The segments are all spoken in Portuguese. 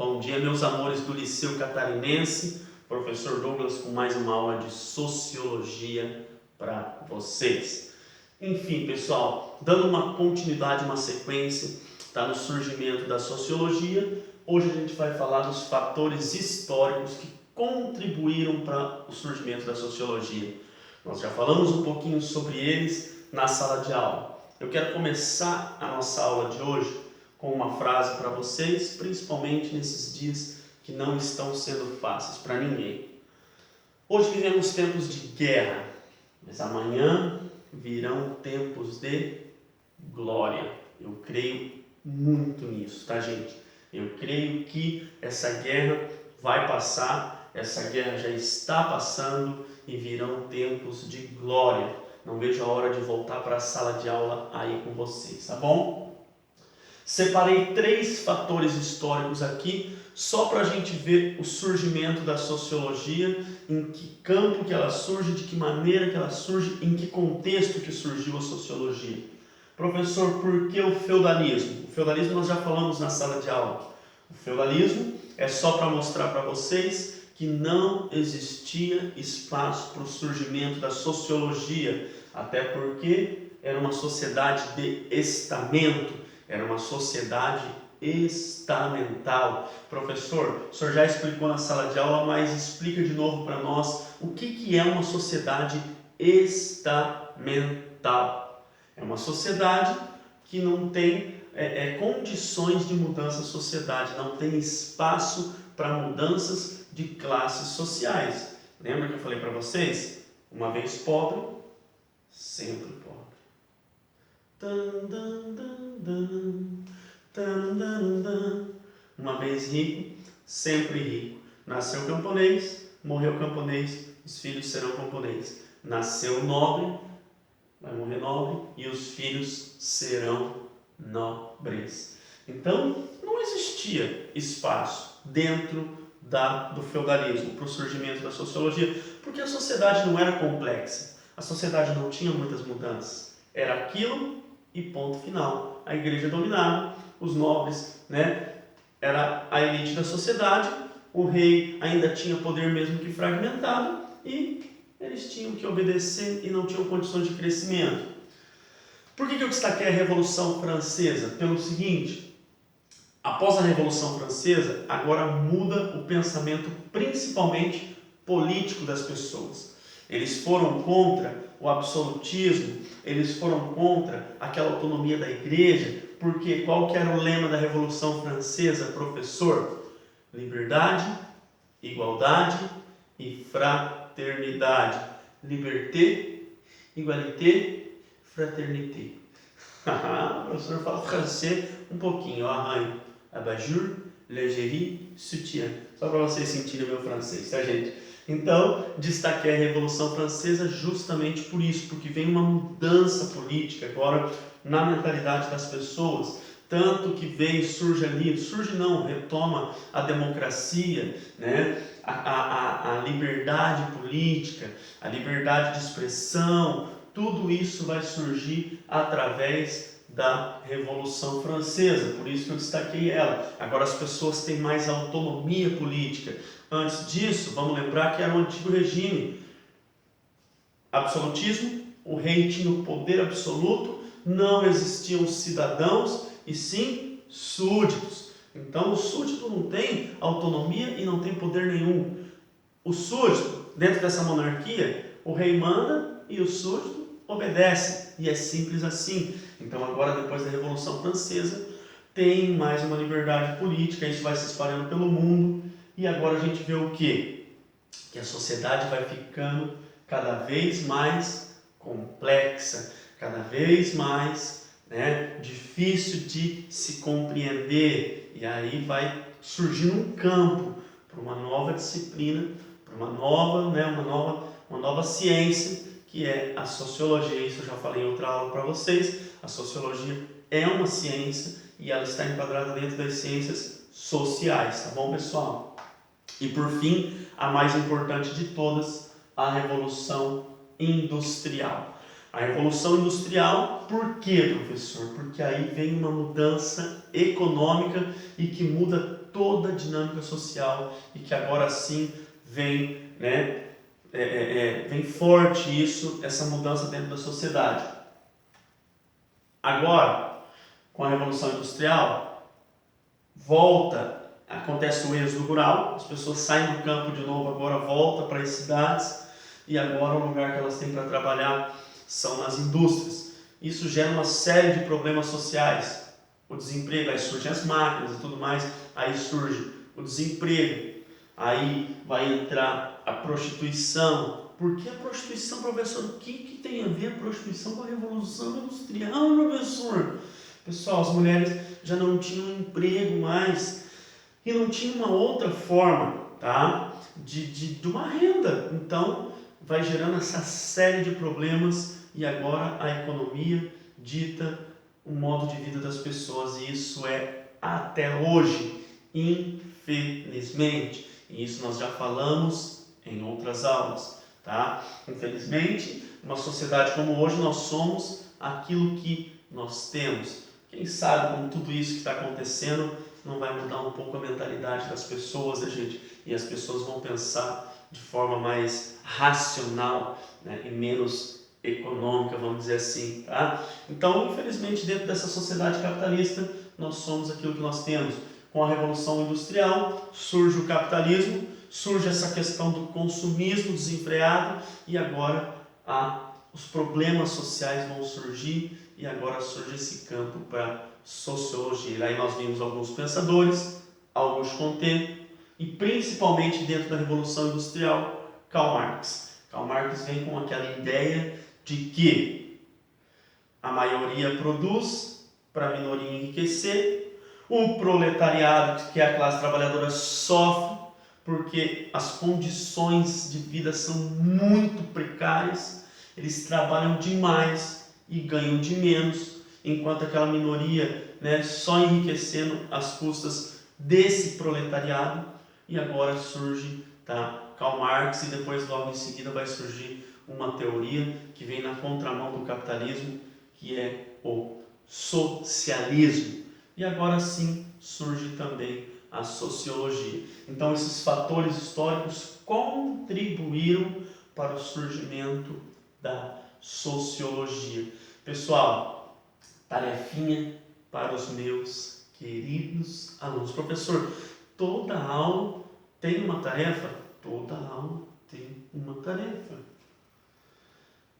Bom dia, meus amores do Liceu Catarinense, professor Douglas com mais uma aula de Sociologia para vocês. Enfim, pessoal, dando uma continuidade, uma sequência, está no surgimento da Sociologia. Hoje a gente vai falar dos fatores históricos que contribuíram para o surgimento da Sociologia. Nós já falamos um pouquinho sobre eles na sala de aula. Eu quero começar a nossa aula de hoje com uma frase para vocês, principalmente nesses dias que não estão sendo fáceis para ninguém. Hoje vivemos tempos de guerra, mas amanhã virão tempos de glória. Eu creio muito nisso, tá, gente? Eu creio que essa guerra vai passar, essa guerra já está passando e virão tempos de glória. Não vejo a hora de voltar para a sala de aula aí com vocês, tá bom? Separei 3 fatores históricos aqui, só para a gente ver o surgimento da sociologia, em que campo que ela surge, de que maneira que ela surge, em que contexto que surgiu a sociologia. Professor, por que o feudalismo? O feudalismo nós já falamos na sala de aula. O feudalismo é só para mostrar para vocês que não existia espaço para o surgimento da sociologia, até porque era uma sociedade de estamento. Era uma sociedade estamental. Professor, o senhor já explicou na sala de aula, mas explica de novo para nós o que é uma sociedade estamental. É uma sociedade que não tem condições de mudança da sociedade, não tem espaço para mudanças de classes sociais. Lembra que eu falei para vocês? Uma vez pobre, sempre pobre. Uma vez rico, sempre rico. Nasceu camponês, morreu camponês, os filhos serão camponês. Nasceu nobre, vai morrer nobre, e os filhos serão nobres. Então, não existia espaço dentro do feudalismo para o surgimento da sociologia, porque a sociedade não era complexa, a sociedade não tinha muitas mudanças. Era aquilo e ponto final. A igreja dominava, os nobres, era a elite da sociedade, o rei ainda tinha poder mesmo que fragmentado e eles tinham que obedecer e não tinham condições de crescimento. Por que eu destaquei a Revolução Francesa? Pelo seguinte, após a Revolução Francesa, agora muda o pensamento principalmente político das pessoas. Eles foram contra o absolutismo, eles foram contra aquela autonomia da igreja, porque qual que era o lema da Revolução Francesa, professor? Liberdade, igualdade e fraternidade. Liberté, égalité, fraternité. O professor fala francês um pouquinho, eu arranho. Abajur, lingerie, sutiã. Só para vocês sentirem o meu francês, tá, gente? Então, destaquei a Revolução Francesa justamente por isso, porque vem uma mudança política agora na mentalidade das pessoas, tanto que retoma a democracia, a liberdade política, a liberdade de expressão, tudo isso vai surgir através da Revolução Francesa, por isso que eu destaquei ela. Agora as pessoas têm mais autonomia política. Antes disso, vamos lembrar que era o antigo regime. Absolutismo, o rei tinha o poder absoluto, não existiam cidadãos e sim súditos. Então o súdito não tem autonomia e não tem poder nenhum. O súdito, dentro dessa monarquia, o rei manda e o súdito obedece. E é simples assim. Então agora, depois da Revolução Francesa, tem mais uma liberdade política, isso vai se espalhando pelo mundo. E agora a gente vê o quê? Que a sociedade vai ficando cada vez mais complexa, cada vez mais difícil de se compreender. E aí vai surgindo um campo para uma nova disciplina, para uma nova ciência, que é a sociologia. Isso eu já falei em outra aula para vocês. A sociologia é uma ciência e ela está enquadrada dentro das ciências sociais, tá bom, pessoal? E por fim, a mais importante de todas, a Revolução Industrial. A Revolução Industrial, por quê, professor? Porque aí vem uma mudança econômica e que muda toda a dinâmica social e que agora sim vem, né, vem forte isso, essa mudança dentro da sociedade. Agora, com a Revolução Industrial, acontece o êxodo rural, as pessoas saem do campo de novo, agora voltam para as cidades e agora o lugar que elas têm para trabalhar são nas indústrias. Isso gera uma série de problemas sociais, o desemprego, aí surgem as máquinas e tudo mais, aí surge o desemprego, aí vai entrar a prostituição. Por que a prostituição, professor? O que tem a ver a prostituição com a Revolução Industrial, professor? Pessoal, as mulheres já não tinham emprego mais e não tinha uma outra forma, tá? de uma renda. Então, vai gerando essa série de problemas e agora a economia dita o modo de vida das pessoas e isso é até hoje, infelizmente. E isso nós já falamos em outras aulas, tá? Infelizmente, numa sociedade como hoje, nós somos aquilo que nós temos. Quem sabe com tudo isso que está acontecendo não vai mudar um pouco a mentalidade das pessoas, né, gente? E as pessoas vão pensar de forma mais racional, né, e menos econômica, vamos dizer assim, tá? Então, infelizmente, dentro dessa sociedade capitalista, nós somos aquilo que nós temos. Com a Revolução Industrial, surge o capitalismo, surge essa questão do consumismo desenfreado e agora os problemas sociais vão surgir e agora surge esse campo para sociologia. Aí nós vimos alguns pensadores, Auguste Comte e principalmente dentro da Revolução Industrial, Karl Marx. Karl Marx vem com aquela ideia de que a maioria produz para a minoria enriquecer, o proletariado, que é a classe trabalhadora, sofre porque as condições de vida são muito precárias, eles trabalham demais e ganham de menos, enquanto aquela minoria, né, só enriquecendo às custas desse proletariado. E agora surge, tá, Karl Marx e depois logo em seguida vai surgir uma teoria que vem na contramão do capitalismo, que é o socialismo. E agora sim surge também a sociologia. Então esses fatores históricos contribuíram para o surgimento da sociologia. Pessoal, tarefinha para os meus queridos alunos. Professor, toda aula tem uma tarefa? Toda aula tem uma tarefa.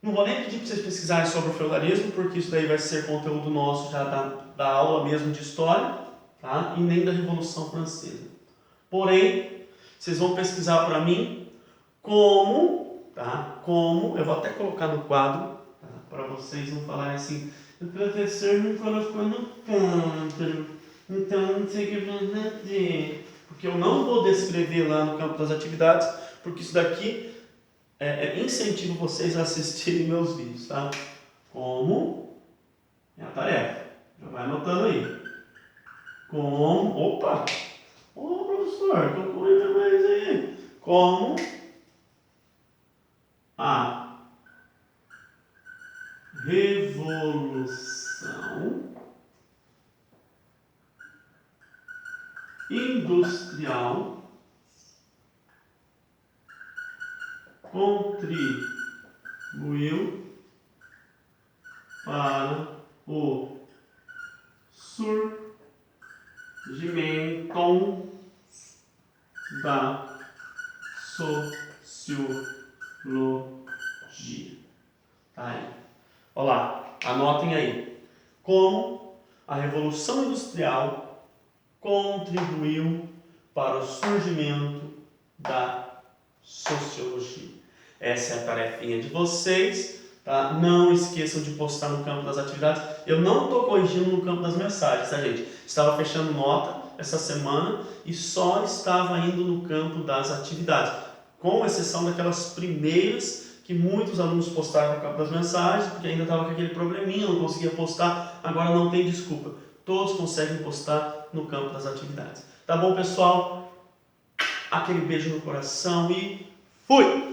Não vou nem pedir para vocês pesquisarem sobre o feudalismo, porque isso daí vai ser conteúdo nosso já da aula mesmo de história, tá? E nem da Revolução Francesa. Porém, vocês vão pesquisar para mim como, eu vou até colocar no quadro, tá? Para vocês não falarem assim, o professor me colocou no quadro, então não sei o que fazer. Porque eu não vou descrever lá no campo das atividades, porque isso daqui incentivo vocês a assistirem meus vídeos, tá? Como é a tarefa. Já vai anotando aí. Opa! Ô professor, calcula mais aí. Como a Revolução Industrial contribuiu para o surgimento da sociologia. Tá aí. Olha lá, anotem aí. Como a Revolução Industrial contribuiu para o surgimento da sociologia. Essa é a tarefinha de vocês, tá? Não esqueçam de postar no campo das atividades. Eu não estou corrigindo no campo das mensagens, tá, gente? Estava fechando nota essa semana e só estava indo no campo das atividades, com exceção daquelas primeiras que muitos alunos postaram no campo das mensagens, porque ainda estava com aquele probleminha, não conseguia postar. Agora não tem desculpa, todos conseguem postar no campo das atividades. Tá bom, pessoal? Aquele beijo no coração e fui!